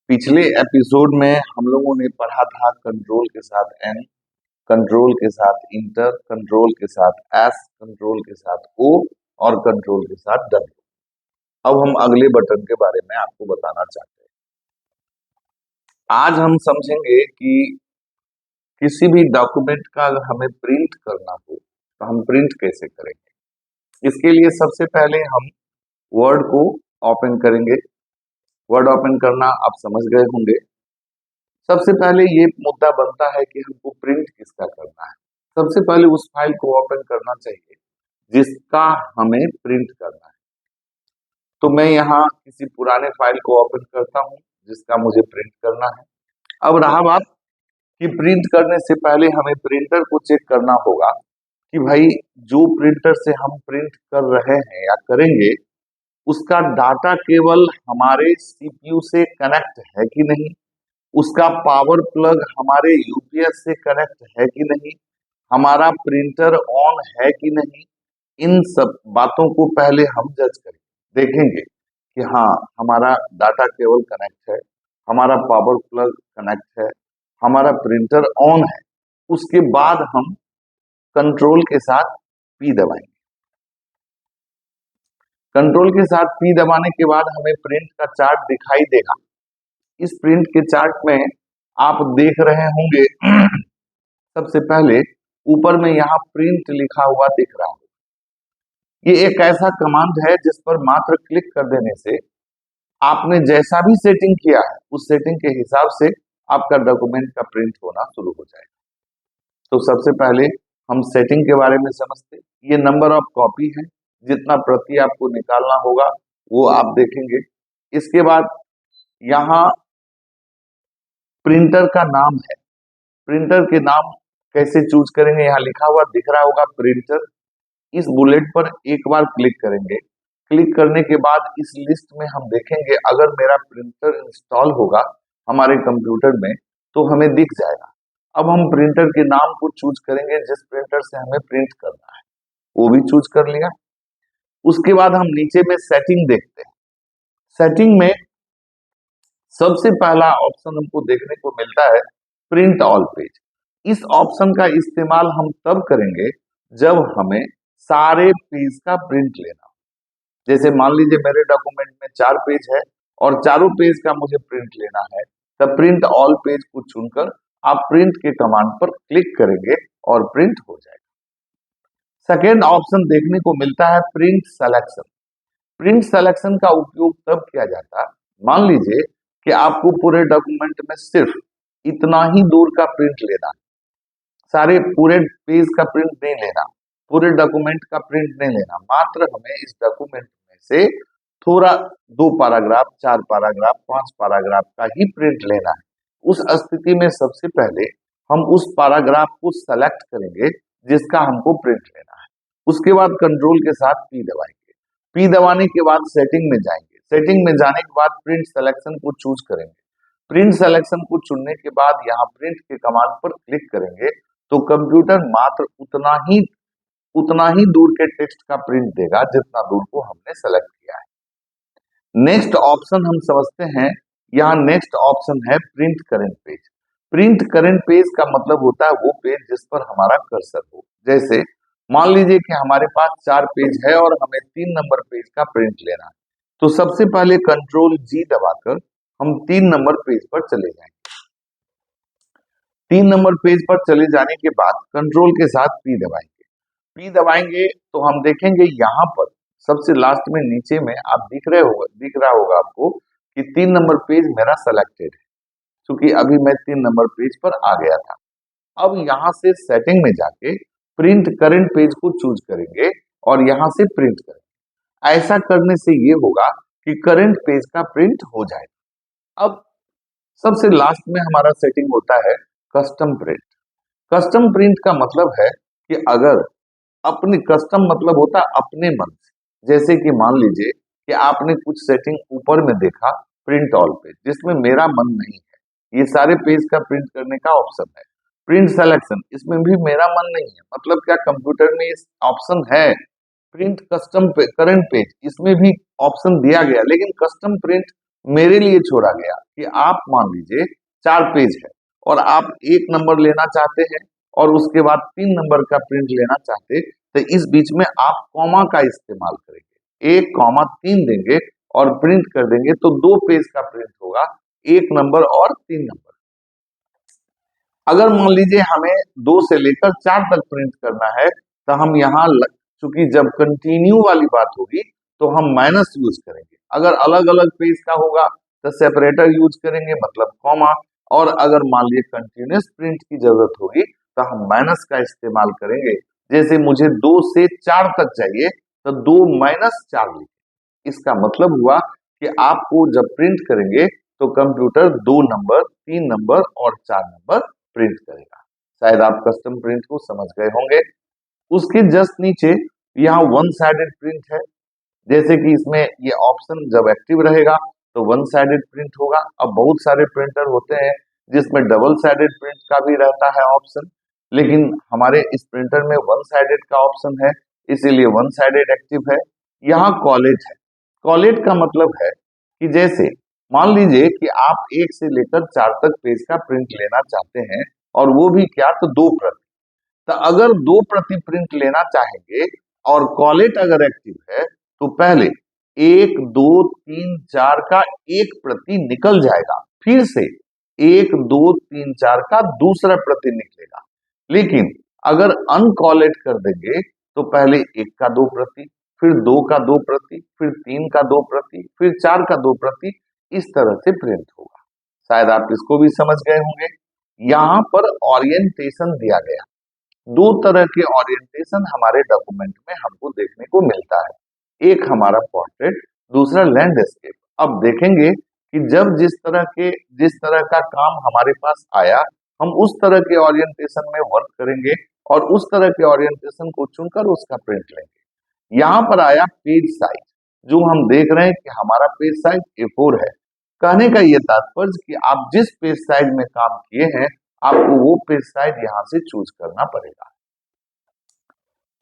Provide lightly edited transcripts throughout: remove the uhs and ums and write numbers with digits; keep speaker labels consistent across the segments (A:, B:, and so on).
A: पिछले एपिसोड में हम लोगों ने पढ़ा था कंट्रोल के साथ एन, कंट्रोल के साथ इंटर, कंट्रोल के साथ एस, कंट्रोल के साथ ओ और कंट्रोल के साथ डब्ल्यू। अब हम अगले बटन के बारे में आपको बताना चाहते हैं। आज हम समझेंगे कि किसी भी डॉक्यूमेंट का अगर हमें प्रिंट करना हो तो हम प्रिंट कैसे करेंगे। इसके लिए सबसे पहले हम वर्ड को ओपन करेंगे। वर्ड ओपन करना आप समझ गए होंगे। सबसे पहले ये मुद्दा बनता है कि हमको प्रिंट किसका करना है। सबसे पहले उस फाइल को ओपन करना चाहिए जिसका हमें प्रिंट करना है। तो मैं यहाँ किसी पुराने फाइल को ओपन करता हूँ जिसका मुझे प्रिंट करना है। अब रहा बात कि प्रिंट करने से पहले हमें प्रिंटर को चेक करना होगा कि भाई जो प्रिंटर से हम प्रिंट कर रहे हैं या करेंगे उसका डाटा केवल हमारे सीपीयू से कनेक्ट है कि नहीं, उसका पावर प्लग हमारे यूपीएस से कनेक्ट है कि नहीं, हमारा प्रिंटर ऑन है कि नहीं। इन सब बातों को पहले हम जज करेंगे, देखेंगे कि हाँ हमारा डाटा केबल कनेक्ट है, हमारा पावर प्लग कनेक्ट है, हमारा प्रिंटर ऑन है। उसके बाद हम कंट्रोल के साथ पी दबाएंगे। कंट्रोल के साथ पी दबाने के बाद हमें प्रिंट का चार्ट दिखाई देगा। इस प्रिंट के चार्ट में आप देख रहे होंगे सबसे पहले ऊपर में यहाँ प्रिंट लिखा हुआ दिख रहा है। ये एक ऐसा कमांड है जिस पर मात्र क्लिक कर देने से आपने जैसा भी सेटिंग किया है उस सेटिंग के हिसाब से आपका डॉक्यूमेंट का प्रिंट होना शुरू हो जाएगा। तो सबसे पहले हम सेटिंग के बारे में समझते हैं। ये नंबर ऑफ कॉपी है, जितना प्रति आपको निकालना होगा वो आप देखेंगे। इसके बाद यहाँ प्रिंटर का नाम है। प्रिंटर के नाम कैसे चूज करेंगे, यहाँ लिखा हुआ दिख रहा होगा प्रिंटर। इस बुलेट पर एक बार क्लिक करेंगे। क्लिक करने के बाद इस लिस्ट में हम देखेंगे अगर मेरा प्रिंटर इंस्टॉल होगा हमारे कंप्यूटर में तो हमें दिख जाएगा। अब हम प्रिंटर के नाम को चूज करेंगे जिस प्रिंटर से हमें प्रिंट करना है, वो भी चूज कर लिया। उसके बाद हम नीचे में सेटिंग देखते हैं। सेटिंग में सबसे पहला ऑप्शन हमको देखने को मिलता है प्रिंट ऑल पेज। इस ऑप्शन का इस्तेमाल हम तब करेंगे जब हमें सारे पेज का प्रिंट लेना। जैसे मान लीजिए मेरे डॉक्यूमेंट में 4 पेज है और चारों पेज का मुझे प्रिंट लेना है, तब प्रिंट ऑल पेज को चुनकर आप प्रिंट के कमांड पर क्लिक करेंगे और प्रिंट हो जाएगा। सेकेंड ऑप्शन देखने को मिलता है प्रिंट सिलेक्शन। प्रिंट सिलेक्शन का उपयोग तब किया जाता है, मान लीजिए कि आपको पूरे डॉक्यूमेंट में सिर्फ इतना ही दूर का प्रिंट लेना, सारे पूरे पेज का प्रिंट नहीं लेना, पूरे डॉक्यूमेंट का प्रिंट नहीं लेना, मात्र हमें इस डॉक्यूमेंट में से थोड़ा 2 पैराग्राफ, 4 पैराग्राफ, 5 पैराग्राफ का ही प्रिंट लेना है। उस स्थिति में सबसे पहले हम उस पैराग्राफ को सेलेक्ट करेंगे जिसका हमको प्रिंट लेना है। उसके बाद कंट्रोल के साथ पी दबाएंगे। पी दबाने के बाद सेटिंग में जाएंगे। सेटिंग में जाने के बाद प्रिंट सिलेक्शन को चूज करेंगे। प्रिंट सिलेक्शन को चुनने के बाद यहाँ प्रिंट के कमांड पर क्लिक करेंगे तो कंप्यूटर मात्र उतना ही दूर के टेक्स्ट का प्रिंट देगा जितना दूर को हमने सेलेक्ट किया है। नेक्स्ट ऑप्शन हम समझते हैं। यहाँ नेक्स्ट ऑप्शन है print current page. Print current page का मतलब होता है वो पेज जिस पर हमारा कर्सर हो। जैसे मान लीजिए कि हमारे पास 4 पेज है और हमें 3 नंबर पेज का प्रिंट लेना है, तो सबसे पहले कंट्रोल जी दबाकर हम 3 नंबर पेज पर चले जाएंगे। 3 नंबर पेज पर चले जाने के बाद कंट्रोल के साथ पी दबाएंगे। पी दबाएंगे तो हम देखेंगे यहाँ पर सबसे लास्ट में नीचे में आप दिख रहा होगा आपको कि 3 नंबर पेज मेरा सेलेक्टेड है, क्योंकि अभी मैं 3 नंबर पेज पर आ गया था। अब यहाँ से सेटिंग में जाके प्रिंट करंट पेज को चूज करेंगे और यहाँ से प्रिंट करेंगे। ऐसा करने से ये होगा कि करंट पेज का प्रिंट हो जाएगा। अब सबसे लास्ट में हमारा सेटिंग होता है कस्टम प्रिंट। कस्टम प्रिंट का मतलब है कि अगर अपने कस्टम मतलब होता है अपने मन से। जैसे कि मान लीजिए कि आपने कुछ सेटिंग ऊपर में देखा प्रिंट ऑल पेज जिसमें मेरा मन नहीं है, ये सारे पेज का प्रिंट करने का ऑप्शन है। प्रिंट सिलेक्शन इसमें भी मेरा मन नहीं है, मतलब क्या कंप्यूटर में इस ऑप्शन है। प्रिंट कस्टम करंट पेज इसमें भी ऑप्शन दिया गया, लेकिन कस्टम प्रिंट मेरे लिए छोड़ा गया कि आप मान लीजिए 4 पेज है और आप 1 नंबर लेना चाहते हैं और उसके बाद 3 नंबर का प्रिंट लेना चाहते, तो इस बीच में आप कॉमा का इस्तेमाल करेंगे, 1 कॉमा 3 देंगे और प्रिंट कर देंगे तो 2 पेज का प्रिंट होगा, 1 नंबर और 3 नंबर। अगर मान लीजिए हमें 2 से लेकर 4 तक प्रिंट करना है तो हम यहाँ चूंकि जब कंटिन्यू वाली बात होगी तो हम माइनस यूज करेंगे, अगर अलग अलग पेज का होगा तो सेपरेटर यूज करेंगे मतलब कॉमा, और अगर मान लीजिए कंटिन्यूस प्रिंट की जरूरत होगी तो हम माइनस का इस्तेमाल करेंगे। जैसे मुझे 2 से 4 तक चाहिए तो 2 माइनस 4 लिखें। इसका मतलब हुआ कि आपको जब प्रिंट करेंगे तो कंप्यूटर 2 नंबर, 3 नंबर और 4 नंबर प्रिंट करेगा। शायद आप कस्टम प्रिंट को समझ गए होंगे। उसके जस्ट नीचे यहाँ वन साइडेड प्रिंट है, जैसे कि इसमें ये ऑप्शन जब एक्टिव रहेगा तो वन साइडेड प्रिंट होगा। अब बहुत सारे प्रिंटर होते हैं जिसमें डबल साइडेड प्रिंट का भी रहता है ऑप्शन, लेकिन हमारे इस प्रिंटर में वन साइडेड का ऑप्शन है, इसीलिए वन साइडेड एक्टिव है। यहाँ कॉलेट है। कॉलेट का मतलब है कि जैसे मान लीजिए कि आप 1 से लेकर 4 तक पेज का प्रिंट लेना चाहते हैं और वो भी क्या, तो 2 प्रति। तो अगर 2 प्रति प्रिंट लेना चाहेंगे और कॉलेट अगर एक्टिव है तो पहले 1 2 3 4 का 1 प्रति निकल जाएगा, फिर से 1 2 3 4 का दूसरा प्रति निकलेगा। लेकिन अगर अनकॉलेट कर देंगे तो पहले 1 का 2 प्रति, फिर 2 का 2 प्रति, फिर 3 का 2 प्रति, फिर 4 का 2 प्रति, इस तरह से प्रिंट होगा। शायद आप इसको भी समझ गए होंगे। यहाँ पर ओरिएंटेशन दिया गया, 2 तरह के ओरिएंटेशन हमारे डॉक्यूमेंट में हमको देखने को मिलता है, एक हमारा पोर्ट्रेट, दूसरा लैंडस्केप। अब देखेंगे कि जब जिस तरह का काम हमारे पास आया हम उस तरह के ओरिएंटेशन में वर्क करेंगे और उस तरह के ओरिएंटेशन को चुनकर उसका प्रिंट लेंगे। यहाँ पर आया पेज साइज, जो हम देख रहे हैं कि हमारा पेज साइज A4 है। कहने का ये तात्पर्य कि आप जिस पेज साइज में काम किए हैं आपको वो पेज साइज यहाँ से चूज करना पड़ेगा।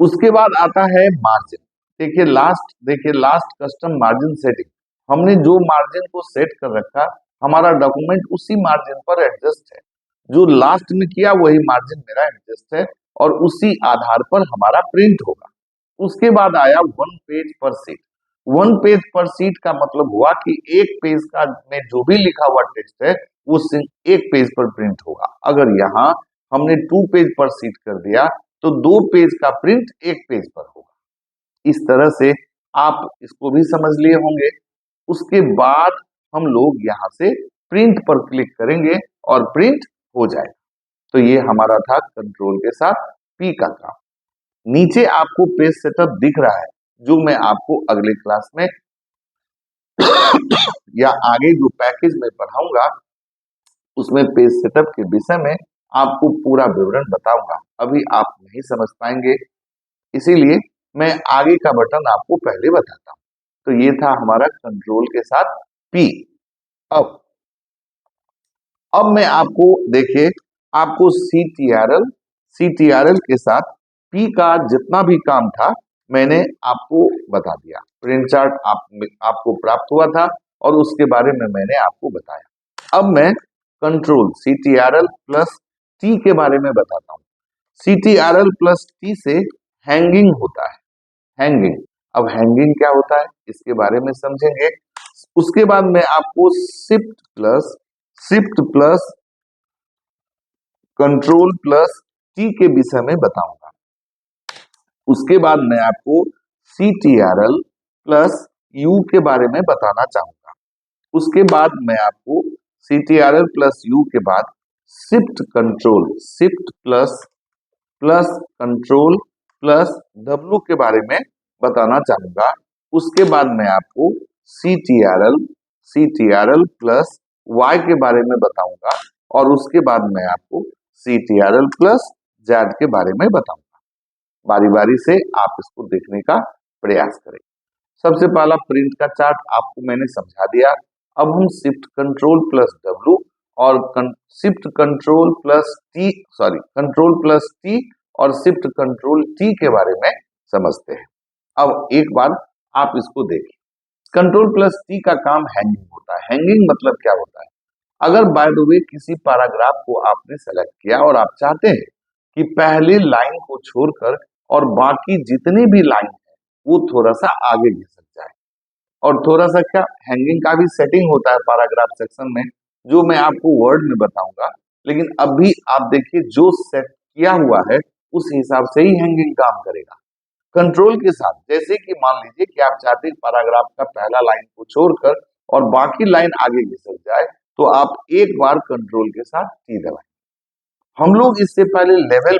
A: उसके बाद आता है मार्जिन। देखिए लास्ट कस्टम मार्जिन सेटिंग, हमने जो मार्जिन को सेट कर रखा हमारा डॉक्यूमेंट उसी मार्जिन पर एडजस्ट है, जो लास्ट में किया वही मार्जिन मेरा एडजस्ट है और उसी आधार पर हमारा प्रिंट होगा। उसके बाद आया 1 पेज पर सीट। 1 पेज पर सीट का मतलब हुआ कि 1 पेज का में जो भी लिखा हुआ टेक्स्ट है वो 1 पेज पर प्रिंट होगा। अगर यहाँ हमने 2 पेज पर सीट कर दिया तो 2 पेज का प्रिंट 1 पेज पर होगा। इस तरह से आप इसको भी समझ लिए होंगे। उसके बाद हम लोग यहाँ से प्रिंट पर क्लिक करेंगे और प्रिंट हो जाएगा। तो ये हमारा था कंट्रोल के साथ P का काम। नीचे आपको पेज सेटअप दिख रहा है, जो मैं आपको अगले क्लास में या आगे जो पैकेज में पढ़ाऊंगा उसमें पेज सेटअप के विषय में आपको पूरा विवरण बताऊंगा। अभी आप नहीं समझ पाएंगे, इसीलिए मैं आगे का बटन आपको पहले बताता हूं। तो ये था हमारा कंट्रोल के साथ P। अब मैं आपको देखिए आपको CTRL के साथ P का जितना भी काम था मैंने आपको बता दिया। प्रिंट चार्ट आपको प्राप्त हुआ था और उसके बारे में मैंने आपको बताया। अब मैं कंट्रोल CTRL प्लस T के बारे में बताता हूँ। CTRL प्लस T से हैंगिंग होता है, हैंगिंग। अब हैंगिंग क्या होता है इसके बारे में समझेंगे। उसके बाद मैं आपको shift plus control plus T के विषय में बताऊंगा। उसके बाद मैं आपको CTRL प्लस U के बारे में बताना चाहूंगा। उसके बाद मैं आपको CTRL प्लस U के बाद shift plus control plus W के बारे में बताना चाहूंगा। उसके बाद मैं आपको CTRL प्लस Y के बारे में बताऊंगा और उसके बाद मैं आपको CTRL प्लस Z के बारे में बताऊंगा। बारी बारी से आप इसको देखने का प्रयास करें। सबसे पहला प्रिंट का चार्ट आपको मैंने समझा दिया। अब हम शिफ्ट कंट्रोल प्लस W और शिफ्ट कंट्रोल प्लस T और शिफ्ट कंट्रोल T के बारे में समझते हैं। अब एक बार आप इसको देखिए। कंट्रोल प्लस T का काम हैंगिंग होता है। हैंगिंग मतलब क्या होता है? अगर बाय द वे किसी पैराग्राफ को आपने सेलेक्ट किया और आप चाहते हैं कि पहले लाइन को छोड़कर और बाकी जितने भी लाइन है वो थोड़ा सा आगे घिसक जाए, और थोड़ा सा क्या हैंगिंग का भी सेटिंग होता है पैराग्राफ सेक्शन में, जो मैं आपको वर्ड में बताऊंगा, लेकिन अभी आप देखिए जो सेट किया हुआ है उस हिसाब से ही हैंगिंग काम करेगा। कंट्रोल के साथ, जैसे कि मान लीजिए कि आप चाहते हैं पैराग्राफ का पहला लाइन को छोड़कर और बाकी लाइन आगे घिसक जाए, तो आप एक बार कंट्रोल के साथ टी दबाएं। हम लोग इससे पहले लेवल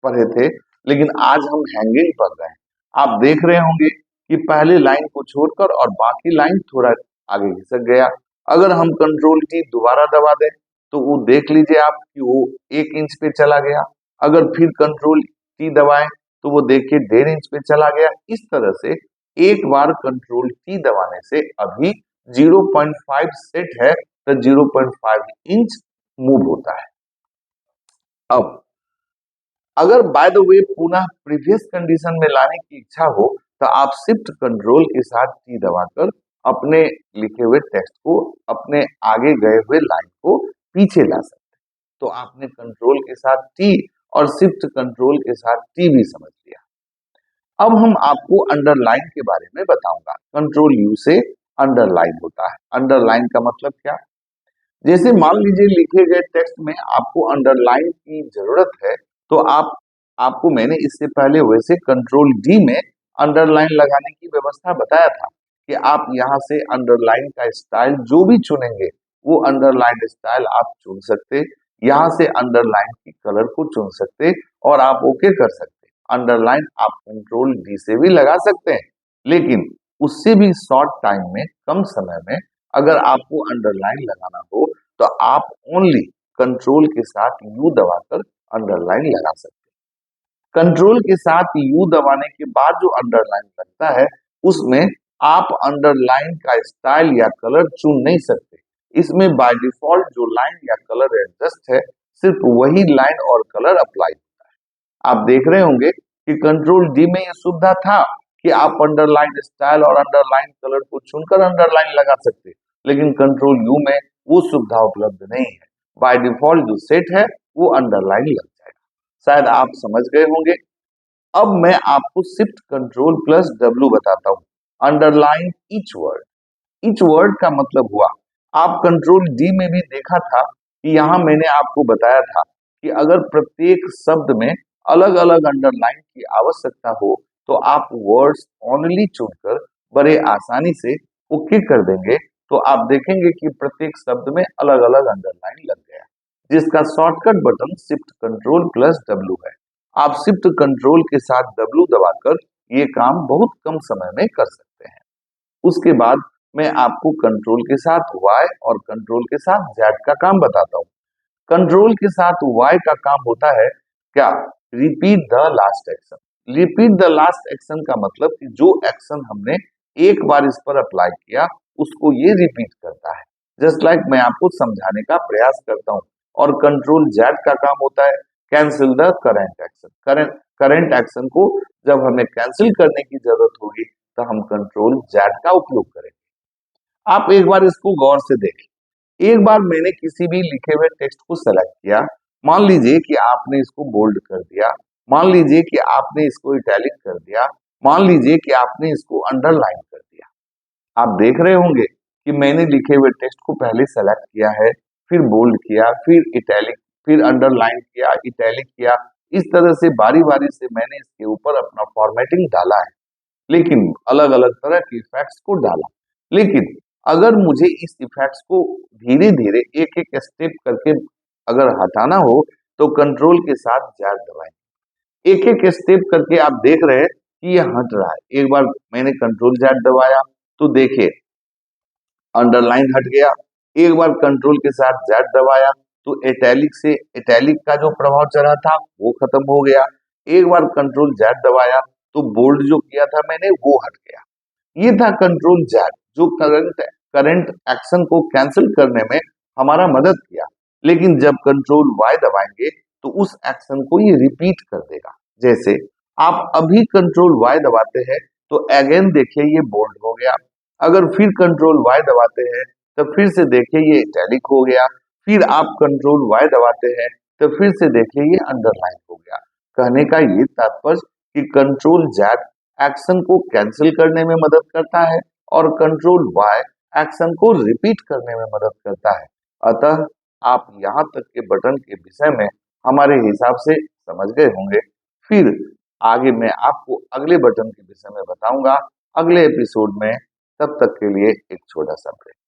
A: पढ़े थे, लेकिन आज हम हैंगिंग पढ़ रहे हैं। आप देख रहे होंगे कि पहले लाइन को छोड़कर और बाकी लाइन थोड़ा आगे खिसक गया। अगर हम कंट्रोल की दोबारा दबा दें तो वो देख लीजिए आप कि वो 1 इंच पे चला गया। अगर फिर कंट्रोल की दबाएं तो वो देखिए 1.5 इंच पे चला गया। इस तरह से एक बार कंट्रोल की दबाने से अभी 0.5 सेट है तो 0.5 इंच मूव होता है। अब अगर बाय द वे पुनः प्रीवियस कंडीशन में लाने की इच्छा हो तो आप शिफ्ट कंट्रोल के साथ टी दबाकर अपने लिखे हुए टेक्स्ट को, अपने आगे गए हुए लाइन को पीछे ला सकते हैं। तो आपने कंट्रोल के साथ टी और शिफ्ट कंट्रोल के साथ टी भी समझ लिया। अब हम आपको अंडरलाइन के बारे में बताऊंगा। कंट्रोल यू से अंडरलाइन होता है। अंडरलाइन का मतलब क्या? जैसे मान लीजिए लिखे गए टेक्स्ट में आपको अंडरलाइन की जरूरत है, तो आपको मैंने इससे पहले वैसे कंट्रोल डी में अंडरलाइन लगाने की व्यवस्था बताया था कि आप यहाँ से अंडरलाइन का स्टाइल जो भी चुनेंगे वो अंडरलाइन स्टाइल आप चुन सकते, यहाँ से अंडरलाइन की कलर को चुन सकते और आप ओके कर सकते। अंडरलाइन आप कंट्रोल डी से भी लगा सकते हैं, लेकिन उससे भी शॉर्ट टाइम में, कम समय में अगर आपको अंडरलाइन लगाना हो तो आप ओनली कंट्रोल के साथ यू दबाकर अंडरलाइन लगा सकते हैं। कंट्रोल के साथ यू दबाने के बाद जो अंडरलाइन लगता है उसमें आप अंडरलाइन का स्टाइल या कलर चुन नहीं सकते। इसमें बाय डिफॉल्ट जो लाइन या कलर एडजस्ट है सिर्फ वही लाइन और कलर अप्लाई होता है। आप देख रहे होंगे कि कंट्रोल डी में यह सुविधा था कि आप अंडरलाइन स्टाइल और अंडरलाइन कलर को चुनकर अंडरलाइन लगा सकते, लेकिन कंट्रोल यू में वो सुविधा उपलब्ध नहीं है। बाय डिफॉल्ट जो सेट है वो अंडरलाइन लग जाएगा। शायद आप समझ गए होंगे। अब मैं आपको शिफ्ट कंट्रोल प्लस डब्ल्यू बताता हूँ। Underline each word. Each word का मतलब हुआ, आप कंट्रोल डी में भी देखा था कि यहाँ मैंने आपको बताया था कि अगर प्रत्येक शब्द में अलग अलग अंडरलाइन की आवश्यकता हो तो आप वर्ड्स ओनली चुनकर बड़े आसानी से ओके कर देंगे, तो आप देखेंगे कि प्रत्येक शब्द में अलग अलग अंडरलाइन लग गया, जिसका shortcut button shift control plus W है। आप शिफ्ट कंट्रोल के साथ डब्ल्यू दबाकर ये काम बहुत कम समय में कर सकते हैं। उसके बाद मैं आपको कंट्रोल के साथ वाई और कंट्रोल के साथ जेड का काम बताता हूँ। कंट्रोल के साथ वाई का काम होता है क्या? Repeat the last action. Repeat the last action का मतलब कि जो एक्शन हमने एक बार इस पर अप्लाई किया उसको ये रिपीट करता है। जस्ट लाइक मैं आपको समझाने का प्रयास करता हूँ। और कंट्रोल जेड का काम होता है cancel the current action. Current action को जब हमें कैंसिल करने की जरूरत होगी तो हम कंट्रोल जेड का उपयोग करेंगे। आप एक बार इसको गौर से देखें। एक बार मैंने किसी भी लिखे हुए टेक्स्ट को सेलेक्ट किया, मान लीजिए कि आपने इसको बोल्ड कर दिया, मान लीजिए कि आपने इसको इटैलिक कर दिया, मान लीजिए कि आपने इसको अंडरलाइन कर दिया। आप देख रहे होंगे कि मैंने लिखे हुए टेक्स्ट को पहले सेलेक्ट किया है, फिर बोल्ड किया, फिर इटैलिक, फिर अंडरलाइन किया, इटैलिक किया। इस तरह से बारी बारी से मैंने इसके ऊपर अपना फॉर्मेटिंग डाला है, लेकिन अलग अलग तरह के इफेक्ट्स को डाला। लेकिन अगर मुझे इस इफेक्ट्स को धीरे धीरे एक एक स्टेप करके अगर हटाना हो तो कंट्रोल के साथ जेड दबाएं। एक एक स्टेप करके आप देख रहे हैं कि ये हट रहा है। एक बार मैंने कंट्रोल जेड दबाया तो देखिए अंडरलाइन हट गया। एक बार कंट्रोल के साथ जेड दबाया तो इटैलिक से इटैलिक का जो प्रभाव चला था वो खत्म हो गया। एक बार कंट्रोल जेड दबाया तो बोल्ड जो किया था मैंने वो हट गया। ये था कंट्रोल जेड जो करंट एक्शन को कैंसिल करने में हमारा मदद किया। लेकिन जब कंट्रोल वाई दबाएंगे तो उस एक्शन को ये रिपीट कर देगा। जैसे आप अभी कंट्रोल वाई दबाते हैं तो अगेन देखिए ये बोल्ड हो गया। अगर फिर कंट्रोल वाई दबाते हैं तो फिर से देखिए ये इटैलिक हो गया। फिर आप कंट्रोल वाई दबाते हैं तो फिर से देखिए ये अंडरलाइन हो गया। कहने का ये तात्पर्य कि कंट्रोल जेड एक्शन को कैंसिल करने में मदद करता है और कंट्रोल वाई एक्शन को रिपीट करने में मदद करता है। अतः आप यहाँ तक के बटन के विषय में हमारे हिसाब से समझ गए होंगे। फिर आगे मैं आपको अगले बटन के विषय में बताऊंगा अगले एपिसोड में। तब तक के लिए एक छोटा सा ब्रेक।